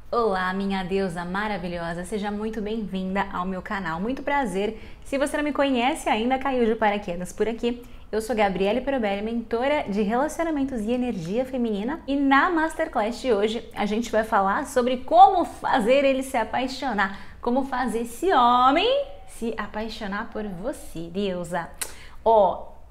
Olá, minha deusa maravilhosa, seja muito bem-vinda ao meu canal. Muito prazer. Se você não me conhece ainda, caiu de paraquedas por aqui. Eu sou Gabriele Probelli, mentora de relacionamentos e energia feminina, e na Masterclass de hoje a gente vai falar sobre como fazer ele se apaixonar, como fazer esse homem se apaixonar por você, deusa.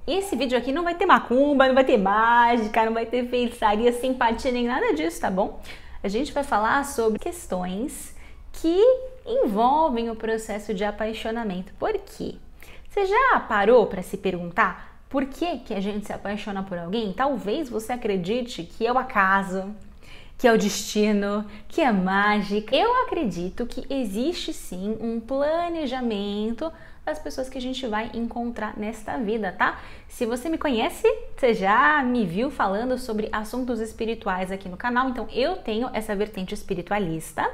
Esse vídeo aqui não vai ter macumba, não vai ter mágica, não vai ter feitiçaria, simpatia, nem nada disso, tá bom? A gente vai falar sobre questões que envolvem o processo de apaixonamento. Por quê? Você já parou para se perguntar por que a gente se apaixona por alguém? Talvez você acredite que é o acaso, que é o destino, que é mágica. Eu acredito que existe sim um planejamento das pessoas que a gente vai encontrar nesta vida, tá? Se você me conhece, você já me viu falando sobre assuntos espirituais aqui no canal, então eu tenho essa vertente espiritualista.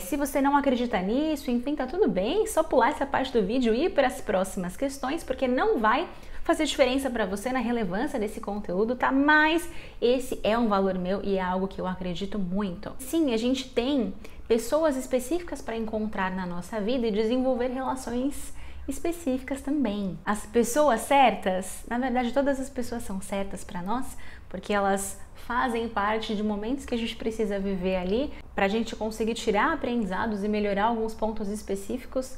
Se você não acredita nisso, enfim, tá tudo bem, só pular essa parte do vídeo e ir para as próximas questões, porque não vai fazer diferença para você na relevância desse conteúdo, tá? Mas esse é um valor meu e é algo que eu acredito muito. Sim, a gente tem pessoas específicas para encontrar na nossa vida e desenvolver relações específicas também. As pessoas certas, na verdade todas as pessoas são certas para nós, porque elas fazem parte de momentos que a gente precisa viver ali para a gente conseguir tirar aprendizados e melhorar alguns pontos específicos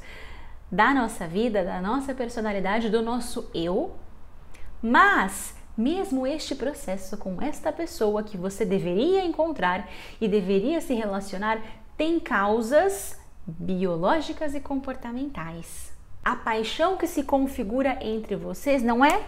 da nossa vida, da nossa personalidade, do nosso eu. Mas mesmo este processo com esta pessoa que você deveria encontrar e deveria se relacionar tem causas biológicas e comportamentais. A paixão que se configura entre vocês não é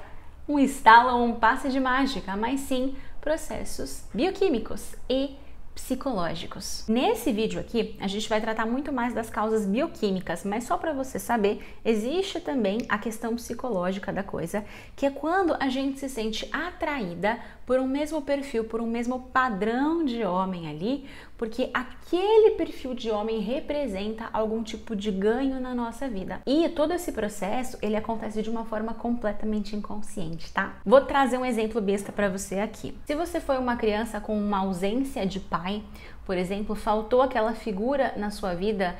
um estalo ou um passe de mágica, mas sim processos bioquímicos e psicológicos. Nesse vídeo aqui, a gente vai tratar muito mais das causas bioquímicas, mas só para você saber, existe também a questão psicológica da coisa, que é quando a gente se sente atraída por um mesmo perfil, por um mesmo padrão de homem ali, porque aquele perfil de homem representa algum tipo de ganho na nossa vida. E todo esse processo, ele acontece de uma forma completamente inconsciente, tá? Vou trazer um exemplo besta para você aqui. Se você foi uma criança com uma ausência de pai, por exemplo, faltou aquela figura na sua vida,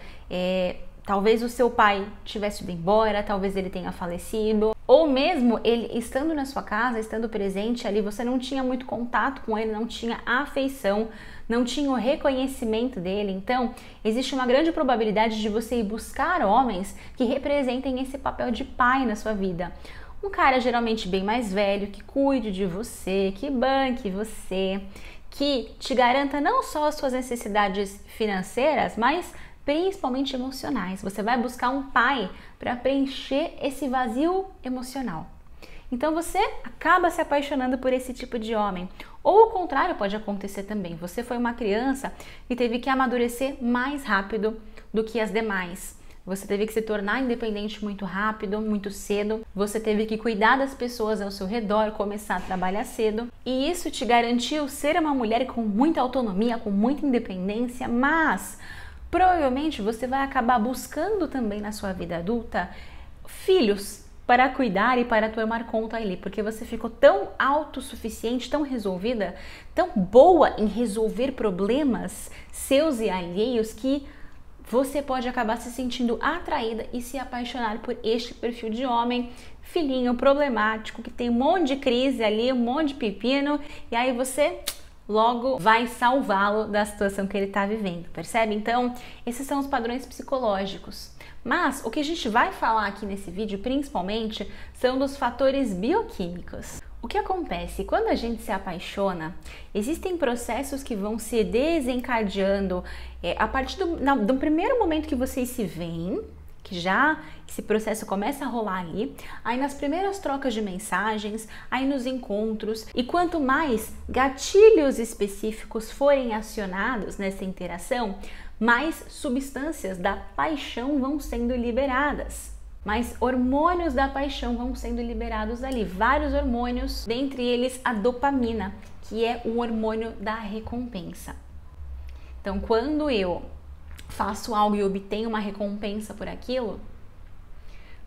talvez o seu pai tivesse ido embora, talvez ele tenha falecido, ou mesmo ele estando na sua casa, estando presente ali, você não tinha muito contato com ele, não tinha afeição, não tinha o reconhecimento dele. Então, existe uma grande probabilidade de você ir buscar homens que representem esse papel de pai na sua vida. Um cara geralmente bem mais velho, que cuide de você, que banque você, que te garanta não só as suas necessidades financeiras, mas principalmente emocionais. Você vai buscar um pai para preencher esse vazio emocional. Então você acaba se apaixonando por esse tipo de homem. Ou o contrário pode acontecer também. Você foi uma criança e teve que amadurecer mais rápido do que as demais. Você teve que se tornar independente muito rápido, muito cedo. Você teve que cuidar das pessoas ao seu redor, começar a trabalhar cedo. E isso te garantiu ser uma mulher com muita autonomia, com muita independência, mas provavelmente você vai acabar buscando também na sua vida adulta filhos para cuidar e para tomar conta ali, porque você ficou tão autossuficiente, tão resolvida, tão boa em resolver problemas seus e alheios que você pode acabar se sentindo atraída e se apaixonar por este perfil de homem, filhinho problemático, que tem um monte de crise ali, um monte de pepino, e aí você logo vai salvá-lo da situação que ele está vivendo, percebe? Então, esses são os padrões psicológicos. Mas o que a gente vai falar aqui nesse vídeo, principalmente, são dos fatores bioquímicos. O que acontece? Quando a gente se apaixona, existem processos que vão se desencadeando a partir do primeiro momento que vocês se veem, que já esse processo começa a rolar ali, aí nas primeiras trocas de mensagens, aí nos encontros, e quanto mais gatilhos específicos forem acionados nessa interação, mais substâncias da paixão vão sendo liberadas. Mais hormônios da paixão vão sendo liberados ali, vários hormônios, dentre eles a dopamina, que é o hormônio da recompensa. Então, quando eu faço algo e obtenho uma recompensa por aquilo,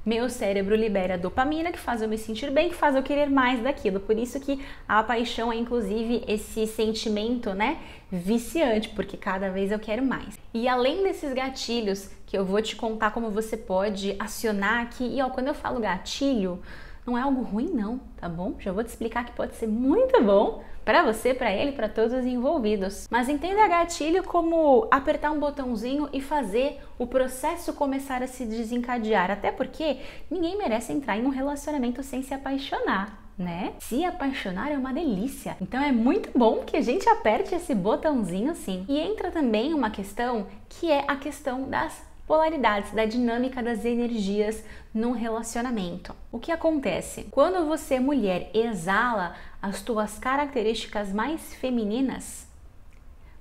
meu cérebro libera dopamina, que faz eu me sentir bem, que faz eu querer mais daquilo. Por isso que a paixão é inclusive esse sentimento, né, viciante, porque cada vez eu quero mais. E além desses gatilhos que eu vou te contar como você pode acionar aqui, e ó, quando eu falo gatilho, não é algo ruim não, tá bom? Já vou te explicar que pode ser muito bom para você, para ele, para todos os envolvidos. Mas entenda gatilho como apertar um botãozinho e fazer o processo começar a se desencadear. Até porque ninguém merece entrar em um relacionamento sem se apaixonar, né? Se apaixonar é uma delícia. Então é muito bom que a gente aperte esse botãozinho sim. E entra também uma questão que é a questão das polaridades, da dinâmica das energias num relacionamento. O que acontece? Quando você, mulher, exala as tuas características mais femininas,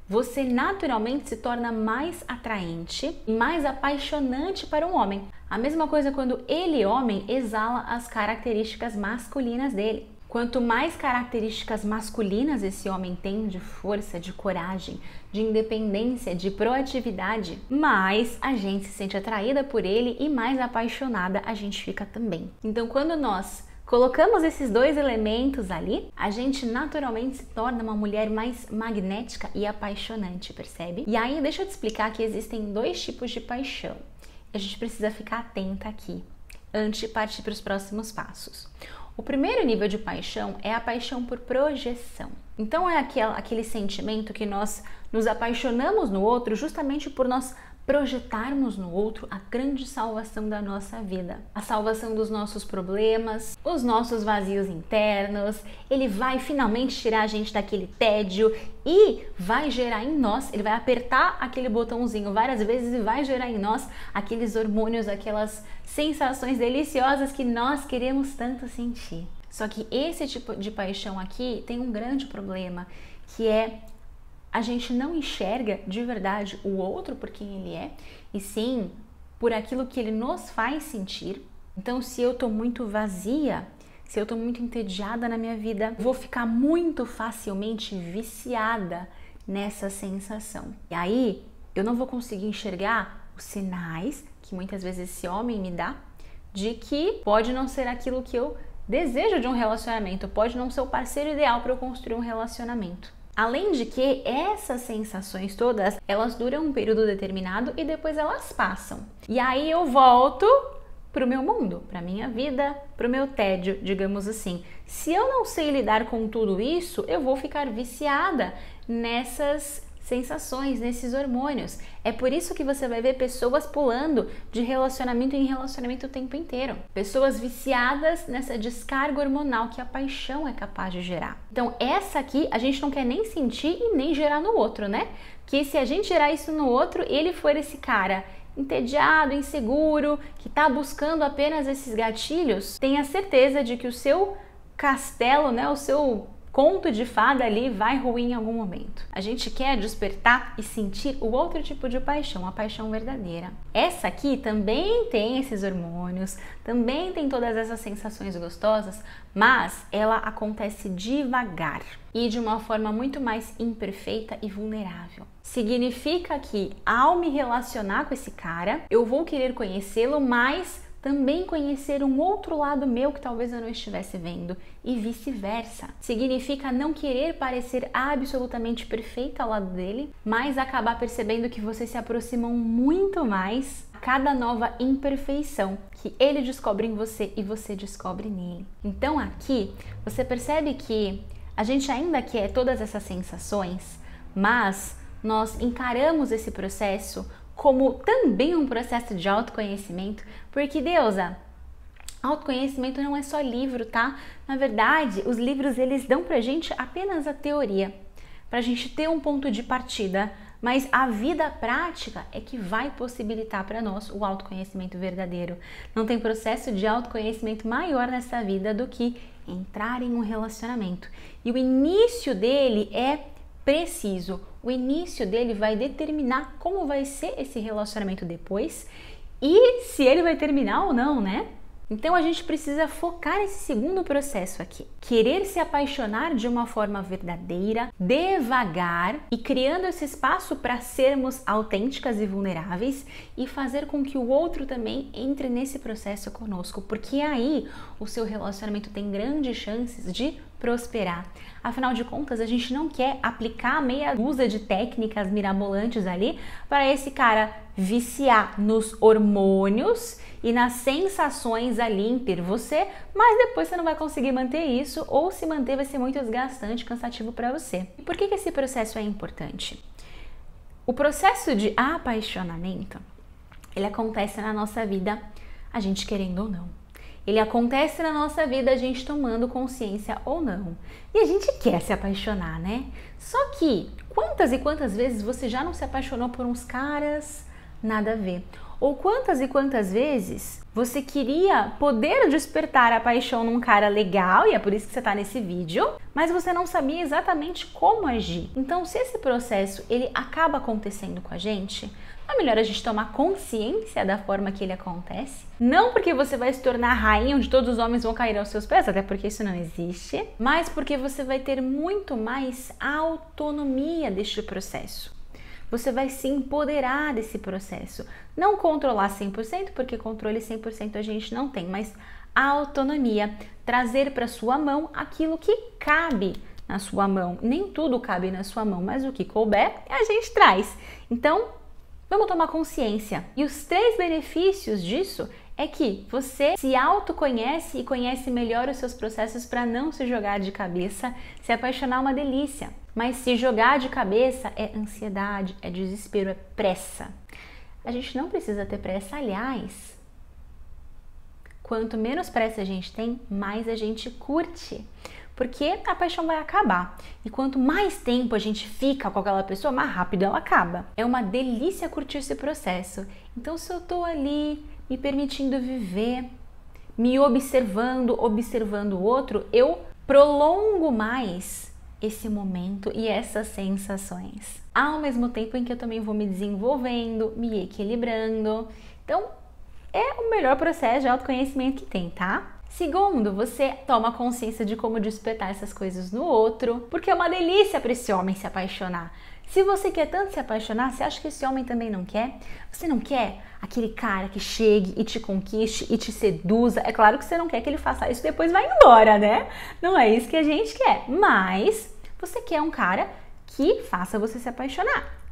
você naturalmente se torna mais atraente e mais apaixonante para um homem. A mesma coisa quando ele, homem, exala as características masculinas dele. Quanto mais características masculinas esse homem tem de força, de coragem, de independência, de proatividade, mais a gente se sente atraída por ele e mais apaixonada a gente fica também. Então, quando nós colocamos esses dois elementos ali, a gente naturalmente se torna uma mulher mais magnética e apaixonante, percebe? E aí, deixa eu te explicar que existem dois tipos de paixão. A gente precisa ficar atenta aqui, antes de partir para os próximos passos. O primeiro nível de paixão é a paixão por projeção. Então é aquele sentimento que nós nos apaixonamos no outro justamente por nós projetarmos no outro a grande salvação da nossa vida, a salvação dos nossos problemas, os nossos vazios internos. Ele vai finalmente tirar a gente daquele tédio e vai gerar em nós, ele vai apertar aquele botãozinho várias vezes e vai gerar em nós aqueles hormônios, aquelas sensações deliciosas que nós queremos tanto sentir. Só que esse tipo de paixão aqui tem um grande problema, que é a gente não enxerga de verdade o outro por quem ele é, e sim por aquilo que ele nos faz sentir. Então, se eu tô muito vazia, se eu tô muito entediada na minha vida, vou ficar muito facilmente viciada nessa sensação. E aí, eu não vou conseguir enxergar os sinais que muitas vezes esse homem me dá de que pode não ser aquilo que eu desejo de um relacionamento, pode não ser o parceiro ideal para eu construir um relacionamento. Além de que essas sensações todas, elas duram um período determinado e depois elas passam. E aí eu volto pro meu mundo, pra minha vida, pro meu tédio, digamos assim. Se eu não sei lidar com tudo isso, eu vou ficar viciada nessas sensações, nesses hormônios. É por isso que você vai ver pessoas pulando de relacionamento em relacionamento o tempo inteiro. Pessoas viciadas nessa descarga hormonal que a paixão é capaz de gerar. Então essa aqui a gente não quer nem sentir e nem gerar no outro, né? Que se a gente gerar isso no outro, ele for esse cara entediado, inseguro, que tá buscando apenas esses gatilhos, tenha certeza de que o seu castelo, né, o seu conto de fada ali vai ruir em algum momento. A gente quer despertar e sentir o outro tipo de paixão, a paixão verdadeira. Essa aqui também tem esses hormônios, também tem todas essas sensações gostosas, mas ela acontece devagar e de uma forma muito mais imperfeita e vulnerável. Significa que ao me relacionar com esse cara, eu vou querer conhecê-lo, mas também conhecer um outro lado meu que talvez eu não estivesse vendo e vice-versa. Significa não querer parecer absolutamente perfeita ao lado dele, mas acabar percebendo que vocês se aproximam muito mais a cada nova imperfeição que ele descobre em você e você descobre nele. Então aqui você percebe que a gente ainda quer todas essas sensações, mas nós encaramos esse processo como também um processo de autoconhecimento, porque, deusa, autoconhecimento não é só livro, tá? Na verdade, os livros, eles dão pra gente apenas a teoria, pra gente ter um ponto de partida, mas a vida prática é que vai possibilitar para nós o autoconhecimento verdadeiro. Não tem processo de autoconhecimento maior nessa vida do que entrar em um relacionamento. E o início dele é preciso. O início dele vai determinar como vai ser esse relacionamento depois e se ele vai terminar ou não, né? Então a gente precisa focar esse segundo processo aqui. Querer se apaixonar de uma forma verdadeira, devagar e criando esse espaço para sermos autênticas e vulneráveis e fazer com que o outro também entre nesse processo conosco, porque aí o seu relacionamento tem grandes chances de prosperar. Afinal de contas, a gente não quer aplicar meia dúzia de técnicas mirabolantes ali para esse cara viciar nos hormônios e nas sensações ali em ter você, mas depois você não vai conseguir manter isso, ou se manter vai ser muito desgastante, cansativo para você. E por que esse processo é importante? O processo de apaixonamento, ele acontece na nossa vida, a gente querendo ou não. Ele acontece na nossa vida a gente tomando consciência ou não. E a gente quer se apaixonar, né? Só que quantas e quantas vezes você já não se apaixonou por uns caras nada a ver? Ou quantas e quantas vezes você queria poder despertar a paixão num cara legal, e é por isso que você tá nesse vídeo, mas você não sabia exatamente como agir. Então, se esse processo ele acaba acontecendo com a gente, é melhor a gente tomar consciência da forma que ele acontece. Não porque você vai se tornar a rainha onde todos os homens vão cair aos seus pés, até porque isso não existe, mas porque você vai ter muito mais autonomia deste processo. Você vai se empoderar desse processo. Não controlar 100%, porque controle 100% a gente não tem, mas a autonomia. Trazer para sua mão aquilo que cabe na sua mão. Nem tudo cabe na sua mão, mas o que couber, a gente traz. Então, vamos tomar consciência. E os 3 benefícios disso é que você se autoconhece e conhece melhor os seus processos para não se jogar de cabeça. Se apaixonar é uma delícia, mas se jogar de cabeça é ansiedade, é desespero, é pressa. A gente não precisa ter pressa, aliás, quanto menos pressa a gente tem, mais a gente curte. Porque a paixão vai acabar. E quanto mais tempo a gente fica com aquela pessoa, mais rápido ela acaba. É uma delícia curtir esse processo. Então, se eu tô ali me permitindo viver, me observando, observando o outro, eu prolongo mais esse momento e essas sensações. Ao mesmo tempo em que eu também vou me desenvolvendo, me equilibrando. Então, é o melhor processo de autoconhecimento que tem, tá? Segundo, você toma consciência de como despertar essas coisas no outro, porque é uma delícia para esse homem se apaixonar. Se você quer tanto se apaixonar, você acha que esse homem também não quer? Você não quer aquele cara que chegue e te conquiste e te seduza? É claro que você não quer que ele faça isso e depois vai embora, né? Não é isso que a gente quer. Mas você quer um cara que faça você se apaixonar.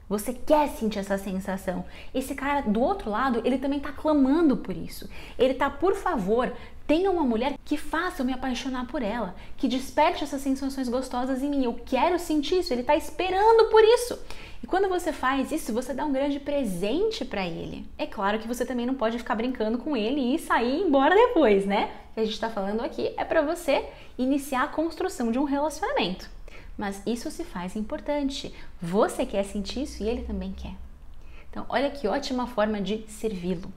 Você quer sentir essa sensação. Esse cara do outro lado, ele também tá clamando por isso. Ele tá, por favor, tenha uma mulher que faça eu me apaixonar por ela, que desperte essas sensações gostosas em mim. Eu quero sentir isso, ele tá esperando por isso. E quando você faz isso, você dá um grande presente para ele. É claro que você também não pode ficar brincando com ele e sair embora depois, né? O que a gente tá falando aqui é para você iniciar a construção de um relacionamento. Mas isso se faz importante. Você quer sentir isso e ele também quer. Então, olha que ótima forma de servi-lo.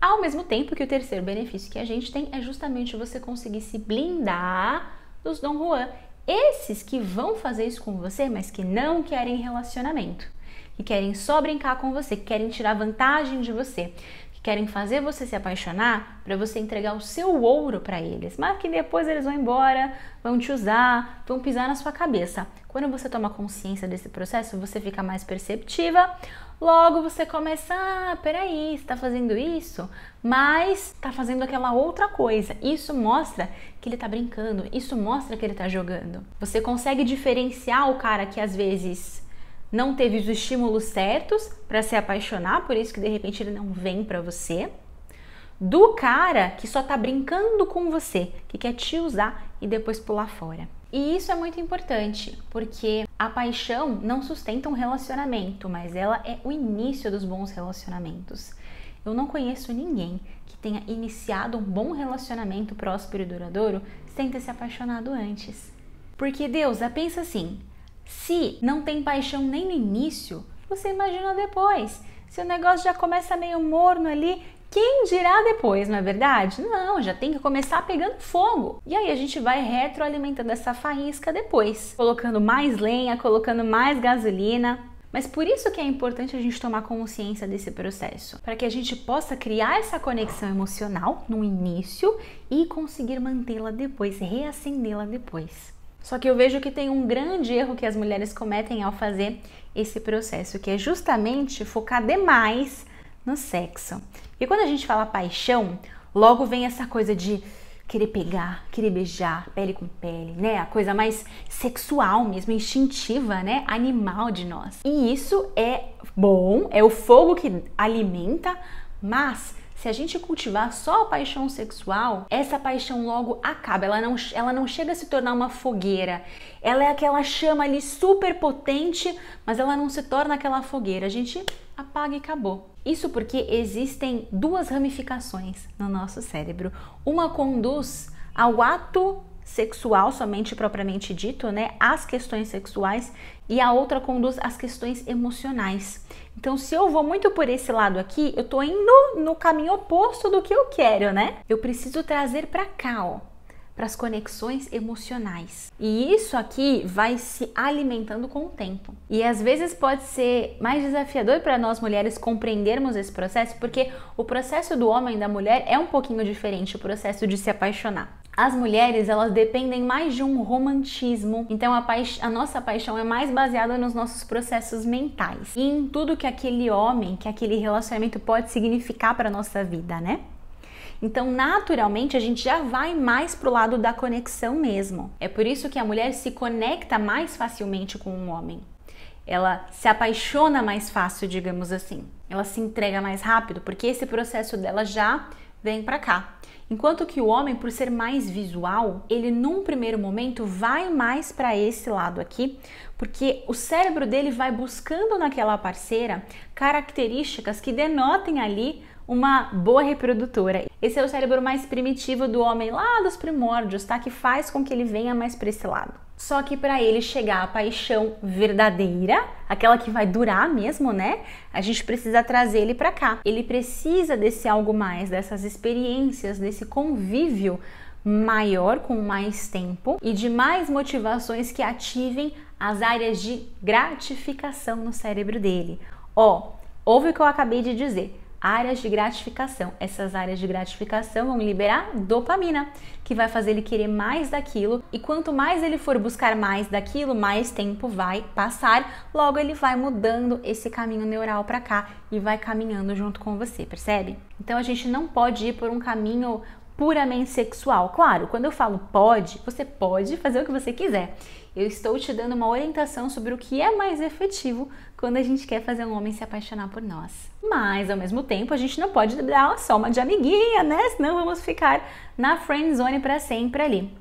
Ao mesmo tempo que o terceiro benefício que a gente tem é justamente você conseguir se blindar dos Dom Juan. Esses que vão fazer isso com você, mas que não querem relacionamento. Que querem só brincar com você, que querem tirar vantagem de você. Querem fazer você se apaixonar para você entregar o seu ouro para eles, mas que depois eles vão embora, vão te usar, vão pisar na sua cabeça. Quando você toma consciência desse processo, você fica mais perceptiva, logo você começa, peraí, você está fazendo isso, mas está fazendo aquela outra coisa. Isso mostra que ele está brincando, isso mostra que ele está jogando. Você consegue diferenciar o cara que às vezes não teve os estímulos certos para se apaixonar, por isso que de repente ele não vem para você, do cara que só tá brincando com você, que quer te usar e depois pular fora. E isso é muito importante, porque a paixão não sustenta um relacionamento, mas ela é o início dos bons relacionamentos. Eu não conheço ninguém que tenha iniciado um bom relacionamento próspero e duradouro sem ter se apaixonado antes. Porque, Deusa, pensa assim, se não tem paixão nem no início, você imagina depois. Se o negócio já começa meio morno ali, quem dirá depois, não é verdade? Não, já tem que começar pegando fogo. E aí a gente vai retroalimentando essa faísca depois, colocando mais lenha, colocando mais gasolina. Mas por isso que é importante a gente tomar consciência desse processo, para que a gente possa criar essa conexão emocional no início e conseguir mantê-la depois, reacendê-la depois. Só que eu vejo que tem um grande erro que as mulheres cometem ao fazer esse processo, que é justamente focar demais no sexo. E quando a gente fala paixão, logo vem essa coisa de querer pegar, querer beijar, pele com pele, né? A coisa mais sexual mesmo, instintiva, né? Animal de nós. E isso é bom, é o fogo que alimenta, mas se a gente cultivar só a paixão sexual, essa paixão logo acaba, ela não chega a se tornar uma fogueira. Ela é aquela chama ali super potente, mas ela não se torna aquela fogueira. A gente apaga e acabou. Isso porque existem duas ramificações no nosso cérebro. Uma conduz ao ato sexual, somente propriamente dito, né? As questões sexuais, e a outra conduz às questões emocionais. Então, se eu vou muito por esse lado aqui, eu tô indo no caminho oposto do que eu quero, né? Eu preciso trazer para cá, ó, para as conexões emocionais. E isso aqui vai se alimentando com o tempo. E às vezes pode ser mais desafiador para nós mulheres compreendermos esse processo, porque o processo do homem e da mulher é um pouquinho diferente, o processo de se apaixonar. As mulheres, elas dependem mais de um romantismo, então a nossa paixão é mais baseada nos nossos processos mentais e em tudo que aquele homem, que aquele relacionamento pode significar para a nossa vida, né? Então, naturalmente, a gente já vai mais pro lado da conexão mesmo. É por isso que a mulher se conecta mais facilmente com um homem. Ela se apaixona mais fácil, digamos assim. Ela se entrega mais rápido, porque esse processo dela já vem pra cá. Enquanto que o homem, por ser mais visual, ele num primeiro momento vai mais para esse lado aqui, porque o cérebro dele vai buscando naquela parceira características que denotem ali uma boa reprodutora. Esse é o cérebro mais primitivo do homem lá dos primórdios, tá? Que faz com que ele venha mais para esse lado. Só que para ele chegar à paixão verdadeira, aquela que vai durar mesmo, né? A gente precisa trazer ele para cá. Ele precisa desse algo mais, dessas experiências, desse convívio maior, com mais tempo e de mais motivações que ativem as áreas de gratificação no cérebro dele. Ó, ouve o que eu acabei de dizer. Áreas de gratificação. Essas áreas de gratificação vão liberar dopamina, que vai fazer ele querer mais daquilo, e quanto mais ele for buscar mais daquilo, mais tempo vai passar, logo ele vai mudando esse caminho neural para cá e vai caminhando junto com você, percebe? Então a gente não pode ir por um caminho puramente sexual. Claro, quando eu falo pode, você pode fazer o que você quiser. Eu estou te dando uma orientação sobre o que é mais efetivo quando a gente quer fazer um homem se apaixonar por nós. Mas, ao mesmo tempo, a gente não pode dar só uma de amiguinha, né? Senão vamos ficar na friend zone para sempre ali.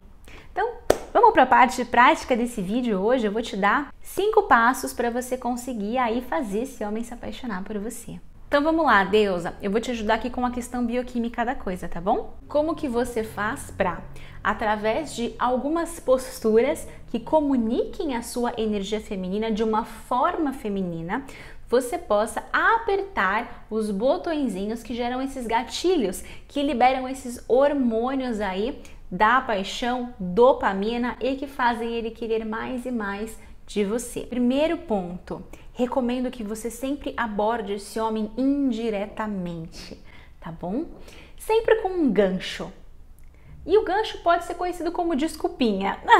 Então, vamos para a parte prática desse vídeo hoje. Eu vou te dar 5 passos para você conseguir aí fazer esse homem se apaixonar por você. Então vamos lá, deusa, eu vou te ajudar aqui com a questão bioquímica da coisa, tá bom? Como que você faz para, através de algumas posturas que comuniquem a sua energia feminina de uma forma feminina, você possa apertar os botõezinhos que geram esses gatilhos, que liberam esses hormônios aí da paixão, dopamina, e que fazem ele querer mais e mais de você. Primeiro ponto, recomendo que você sempre aborde esse homem indiretamente, tá bom? Sempre com um gancho. E o gancho pode ser conhecido como desculpinha. Mas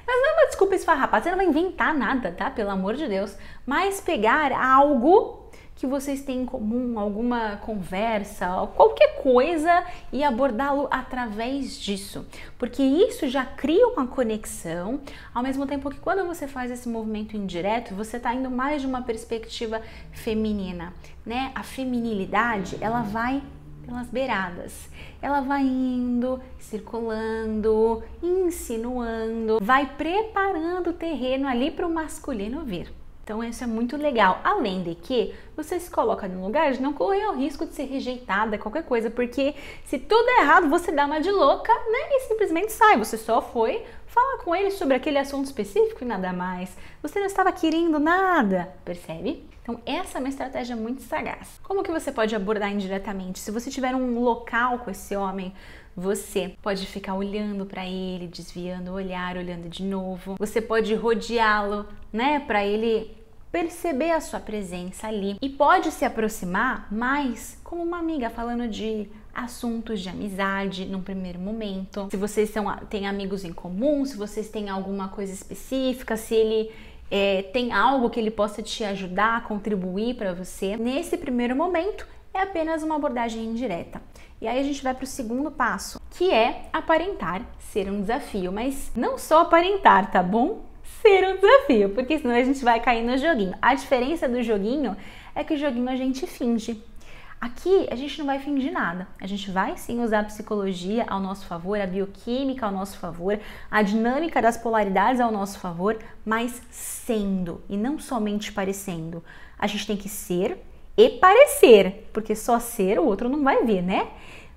não é uma desculpa esfarrapada, você não vai inventar nada, tá? Pelo amor de Deus. Mas pegar algo que vocês têm em comum, alguma conversa, qualquer coisa, e abordá-lo através disso. Porque isso já cria uma conexão, ao mesmo tempo que quando você faz esse movimento indireto, você está indo mais de uma perspectiva feminina, né? A feminilidade, ela vai pelas beiradas. Ela vai indo, circulando, insinuando, vai preparando o terreno ali para o masculino vir. Então isso é muito legal, além de que você se coloca num lugar de não correr o risco de ser rejeitada, qualquer coisa, porque se tudo é errado, você dá uma de louca, né, e simplesmente sai, você só foi falar com ele sobre aquele assunto específico e nada mais, você não estava querendo nada, percebe? Então essa é uma estratégia muito sagaz. Como que você pode abordar indiretamente? Se você tiver um local com esse homem, você pode ficar olhando para ele, desviando o olhar, olhando de novo. Você pode rodeá-lo, né, para ele perceber a sua presença ali e pode se aproximar mais como uma amiga, falando de assuntos de amizade num primeiro momento. Se vocês têm amigos em comum, se vocês têm alguma coisa específica, se ele tem algo que ele possa te ajudar, contribuir para você. Nesse primeiro momento é apenas uma abordagem indireta. E aí a gente vai para o segundo passo, que é aparentar ser um desafio, mas não só aparentar, tá bom? Ser um desafio, porque senão a gente vai cair no joguinho. A diferença do joguinho é que o joguinho a gente finge. Aqui a gente não vai fingir nada, a gente vai sim usar a psicologia ao nosso favor, a bioquímica ao nosso favor, a dinâmica das polaridades ao nosso favor, mas sendo e não somente parecendo. A gente tem que ser e parecer, porque só ser o outro não vai ver, né?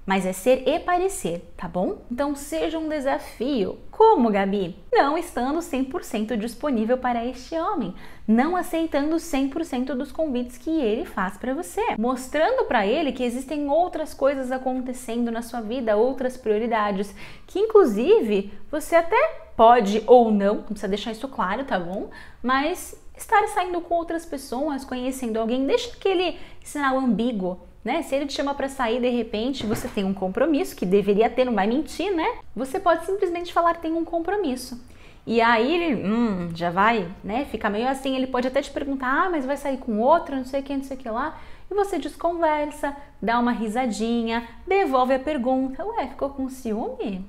Mas é ser e parecer, tá bom? Então seja um desafio. Como, Gabi? Não estando 100% disponível para este homem, não aceitando 100% dos convites que ele faz para você, mostrando para ele que existem outras coisas acontecendo na sua vida, outras prioridades, que inclusive você até pode ou não precisa deixar isso claro, tá bom? Mas estar saindo com outras pessoas, conhecendo alguém, deixa aquele sinal ambíguo, né? Se ele te chama para sair, de repente, você tem um compromisso, que deveria ter, não vai mentir, né? Você pode simplesmente falar que tem um compromisso. E aí ele já vai, né? Fica meio assim, ele pode até te perguntar, mas vai sair com outro, não sei o que, não sei o que lá. E você desconversa, dá uma risadinha, devolve a pergunta. Ué, ficou com ciúme?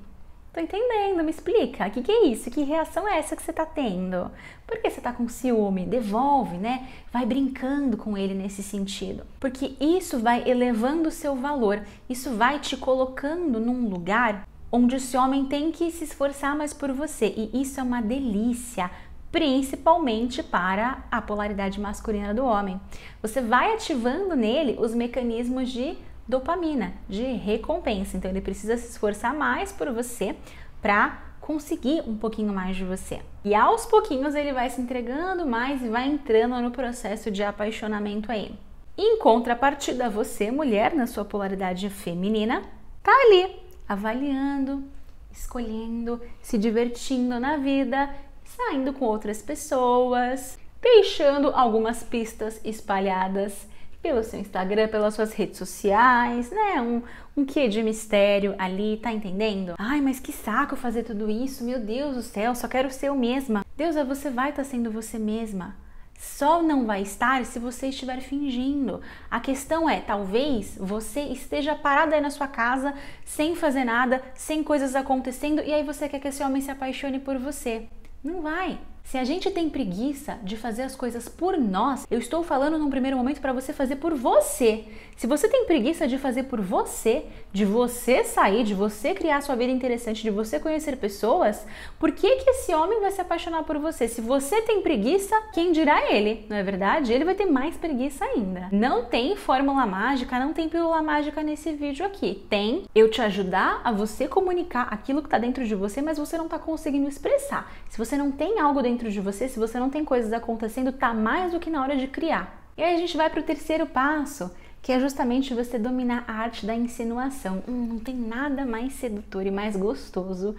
Tô entendendo, me explica, o que é isso? Que reação é essa que você tá tendo? Por que você tá com ciúme? Devolve, né? Vai brincando com ele nesse sentido. Porque isso vai elevando o seu valor, isso vai te colocando num lugar onde esse homem tem que se esforçar mais por você. E isso é uma delícia, principalmente para a polaridade masculina do homem. Você vai ativando nele os mecanismos de dopamina, de recompensa. Então ele precisa se esforçar mais por você para conseguir um pouquinho mais de você. E aos pouquinhos ele vai se entregando mais e vai entrando no processo de apaixonamento aí. Em contrapartida, você, mulher, na sua polaridade feminina, tá ali avaliando, escolhendo, se divertindo na vida, saindo com outras pessoas, deixando algumas pistas espalhadas pelo seu Instagram, pelas suas redes sociais, né? Um quê de mistério ali, tá entendendo? Ai, mas que saco fazer tudo isso, meu Deus do céu, só quero ser eu mesma. Deus, você vai estar sendo você mesma. Só não vai estar se você estiver fingindo. A questão é, talvez você esteja parada aí na sua casa, sem fazer nada, sem coisas acontecendo, e aí você quer que esse homem se apaixone por você. Não vai. Se a gente tem preguiça de fazer as coisas por nós, eu estou falando num primeiro momento para você fazer por você. Se você tem preguiça de fazer por você, de você sair, de você criar sua vida interessante, de você conhecer pessoas, por que esse homem vai se apaixonar por você? Se você tem preguiça, quem dirá ele? Não é verdade? Ele vai ter mais preguiça ainda. Não tem fórmula mágica, não tem pílula mágica nesse vídeo aqui. Tem eu te ajudar a você comunicar aquilo que está dentro de você, mas você não está conseguindo expressar. Se você não tem algo dentro de você, se você não tem coisas acontecendo, tá mais do que na hora de criar. E aí a gente vai para o terceiro passo, que é justamente você dominar a arte da insinuação. Não tem nada mais sedutor e mais gostoso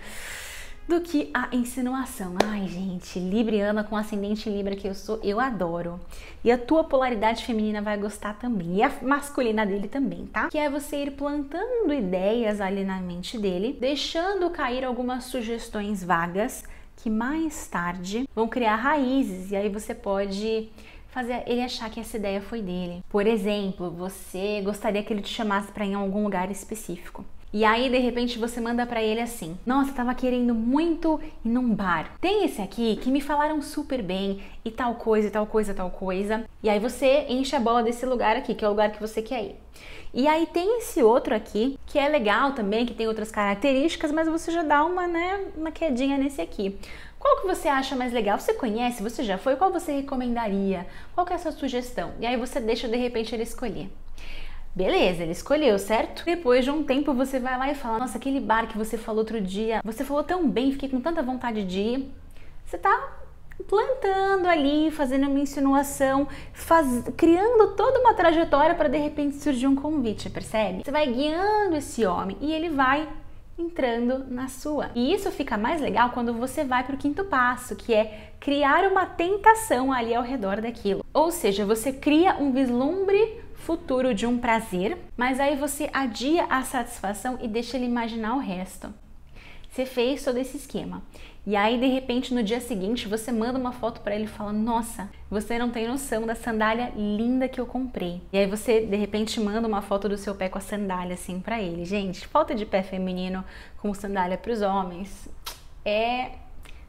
do que a insinuação. Ai, gente, libriana com ascendente Libra que eu sou, eu adoro. E a tua polaridade feminina vai gostar também, e a masculina dele também, tá? Que é você ir plantando ideias ali na mente dele, deixando cair algumas sugestões vagas, que mais tarde vão criar raízes, e aí você pode fazer ele achar que essa ideia foi dele. Por exemplo, você gostaria que ele te chamasse para ir em algum lugar específico. E aí, de repente, você manda para ele assim: nossa, eu tava querendo muito ir num bar. Tem esse aqui que me falaram super bem e tal coisa, tal coisa, tal coisa. E aí você enche a bola desse lugar aqui, que é o lugar que você quer ir. E aí tem esse outro aqui, que é legal também, que tem outras características, mas você já dá uma quedinha nesse aqui. Qual que você acha mais legal? Você conhece? Você já foi? Qual você recomendaria? Qual que é a sua sugestão? E aí você deixa, de repente, ele escolher. Beleza, ele escolheu, certo? Depois de um tempo você vai lá e fala: nossa, aquele bar que você falou outro dia, você falou tão bem, fiquei com tanta vontade de ir. Você tá plantando ali, fazendo uma insinuação, criando toda uma trajetória para de repente surgir um convite, percebe? Você vai guiando esse homem e ele vai entrando na sua. E isso fica mais legal quando você vai para o quinto passo, que é criar uma tentação ali ao redor daquilo. Ou seja, você cria um vislumbre futuro de um prazer, mas aí você adia a satisfação e deixa ele imaginar o resto. Você fez todo esse esquema. E aí, de repente, no dia seguinte, você manda uma foto para ele e fala: nossa, você não tem noção da sandália linda que eu comprei. E aí você, de repente, manda uma foto do seu pé com a sandália assim para ele. Gente, falta de pé feminino com sandália para os homens é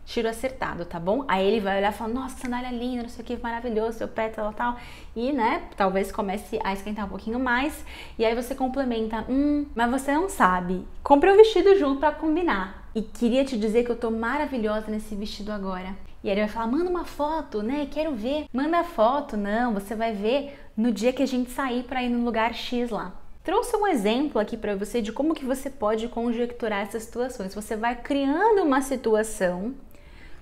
tiro acertado, tá bom? Aí ele vai olhar e falar: nossa, que sandália linda, não sei o que, maravilhoso, seu pé, tal. E, né, talvez comece a esquentar um pouquinho mais. E aí você complementa: mas você não sabe. Compre um vestido junto pra combinar. E queria te dizer que eu tô maravilhosa nesse vestido agora. E aí ele vai falar: manda uma foto, né, quero ver. Manda a foto. Não, você vai ver no dia que a gente sair pra ir no lugar X lá. Trouxe um exemplo aqui para você de como que você pode conjecturar essas situações. Você vai criando uma situação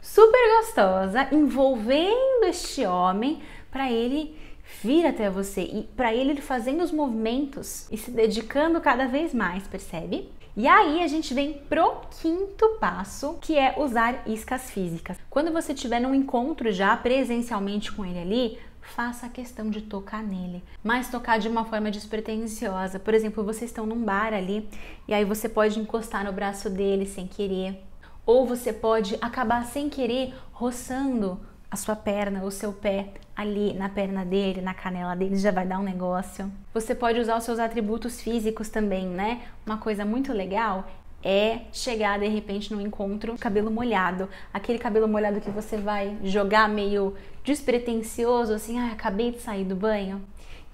super gostosa, envolvendo este homem para ele vir até você e para ele fazendo os movimentos e se dedicando cada vez mais, percebe? E aí a gente vem pro quinto passo, que é usar iscas físicas. Quando você estiver num encontro já presencialmente com ele ali, faça a questão de tocar nele, mas tocar de uma forma despretensiosa. Por exemplo, vocês estão num bar ali e aí você pode encostar no braço dele sem querer. Ou você pode acabar sem querer roçando a sua perna, o seu pé ali na perna dele, na canela dele, já vai dar um negócio. Você pode usar os seus atributos físicos também, né? Uma coisa muito legal é chegar de repente no encontro cabelo molhado. Aquele cabelo molhado que você vai jogar meio despretensioso, assim: acabei de sair do banho.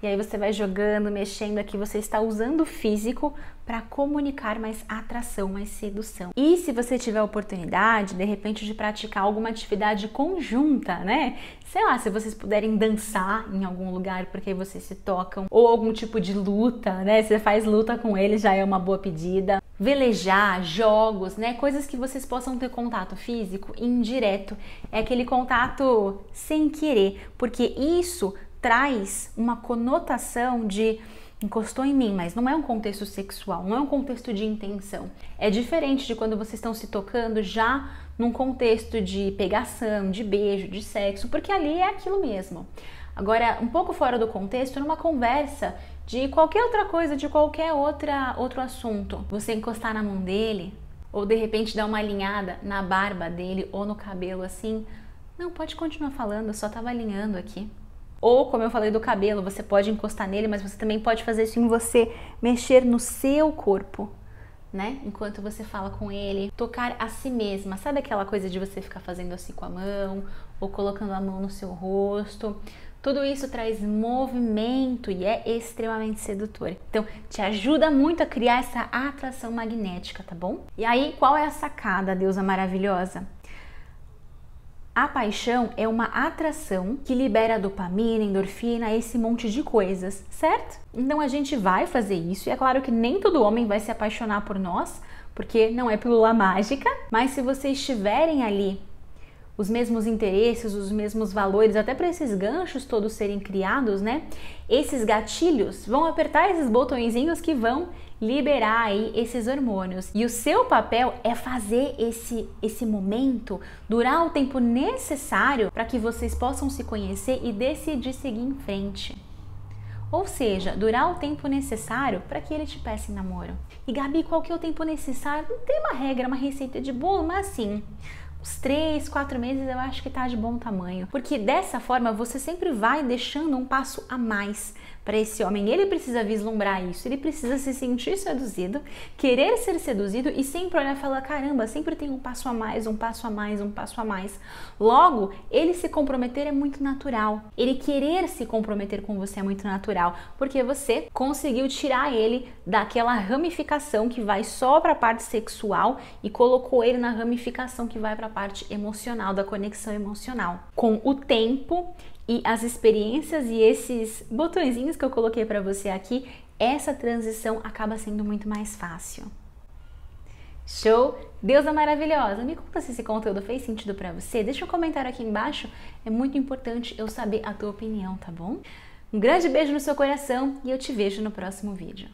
E aí você vai jogando, mexendo aqui, você está usando o físico para comunicar mais atração, mais sedução. E se você tiver a oportunidade, de repente, de praticar alguma atividade conjunta, né? Sei lá, se vocês puderem dançar em algum lugar porque aí vocês se tocam, ou algum tipo de luta, né? Você faz luta com ele, já é uma boa pedida. Velejar, jogos, né? Coisas que vocês possam ter contato físico indireto. É aquele contato sem querer, porque isso traz uma conotação de encostou em mim, mas não é um contexto sexual, não é um contexto de intenção. É diferente de quando vocês estão se tocando já num contexto de pegação, de beijo, de sexo, porque ali é aquilo mesmo. Agora, um pouco fora do contexto, numa conversa de qualquer outra coisa, de qualquer outro assunto, você encostar na mão dele, ou de repente dar uma alinhada na barba dele ou no cabelo assim, não, pode continuar falando, eu só tava alinhando aqui. Ou, como eu falei do cabelo, você pode encostar nele, mas você também pode fazer isso em você, mexer no seu corpo, né? Enquanto você fala com ele, tocar a si mesma. Sabe aquela coisa de você ficar fazendo assim com a mão, ou colocando a mão no seu rosto? Tudo isso traz movimento e é extremamente sedutor. Então, te ajuda muito a criar essa atração magnética, tá bom? E aí, qual é a sacada, deusa maravilhosa? A paixão é uma atração que libera dopamina, endorfina, esse monte de coisas, certo? Então a gente vai fazer isso e é claro que nem todo homem vai se apaixonar por nós, porque não é pílula mágica, mas se vocês estiverem ali os mesmos interesses, os mesmos valores, até para esses ganchos todos serem criados, né? Esses gatilhos vão apertar esses botõezinhos que vão liberar aí esses hormônios. E o seu papel é fazer esse momento durar o tempo necessário para que vocês possam se conhecer e decidir seguir em frente. Ou seja, durar o tempo necessário para que ele te peça em namoro. E Gabi, qual que é o tempo necessário? Não tem uma regra, uma receita de bolo, mas assim, uns 3, 4 meses eu acho que tá de bom tamanho. Porque dessa forma você sempre vai deixando um passo a mais para esse homem. Ele precisa vislumbrar isso, ele precisa se sentir seduzido, querer ser seduzido e sempre olhar e falar: caramba, sempre tem um passo a mais, um passo a mais, um passo a mais. Logo, ele se comprometer é muito natural. Ele querer se comprometer com você é muito natural, porque você conseguiu tirar ele daquela ramificação que vai só para a parte sexual e colocou ele na ramificação que vai para a parte emocional, da conexão emocional. Com o tempo e as experiências e esses botõezinhos que eu coloquei para você aqui, essa transição acaba sendo muito mais fácil. Show? Deusa maravilhosa! Me conta se esse conteúdo fez sentido para você. Deixa um comentário aqui embaixo, é muito importante eu saber a tua opinião, tá bom? Um grande beijo no seu coração e eu te vejo no próximo vídeo.